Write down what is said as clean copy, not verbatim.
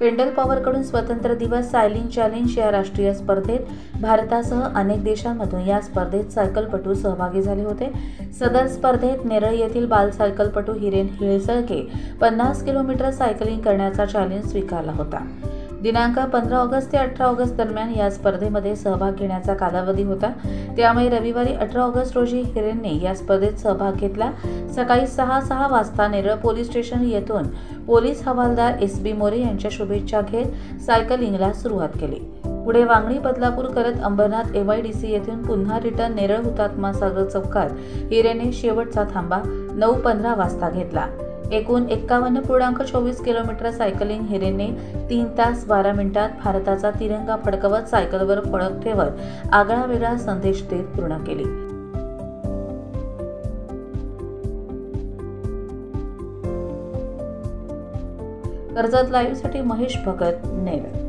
पेंडल पॉवरकडून स्वतंत्र दिवस cycling challenge या राष्ट्रीय स्पर्धेत भारतासह अनेक देशांमधून या स्पर्धेत सायकलपटू सहभागी झाले होते। सदर स्पर्धेत नेरळ येथील बाल सायकलपटू हिरेन हिळसळके 50 किलोमीटर सायकलिंग करण्याचा चॅलेंज स्वीकारला होता। दिनांक 15 ऑगस्ट ते 18 ऑगस्ट दरम्यान या स्पर्धेमध्ये सहभाग घेण्याचा कालावधी होता। त्यामुळे रविवारी 18 ऑगस्ट रोजी हिरेनने या स्पर्धेत सहभाग घेतला। सकाळी 6:06 वाजता नेरळ पोलीस स्टेशन येथून पोलीस हवालदार SB मोरे यांच्या शुभेच्छा घेत सायकलिंगला सुरुवात केली। पुढे वांगणी बदलापूर करत अंबरनाथ AYDC येथून पुन्हा रिटर्न नेरळ हुतात्मा सागर चौकात हिरेने शेवटचा थांबा 9:15 वाजता घेतला। एकूण 51.24 किलोमीटर सायकलिंग हिरेनने 3 तास 12 मिनिटात भारताचा तिरंगा फडकवत सायकलवर फळक ठेवत आगळावेगळा संदेश देत पूर्ण केली। कर्जत लाईव्हसाठी महेश भगत, नेरळ।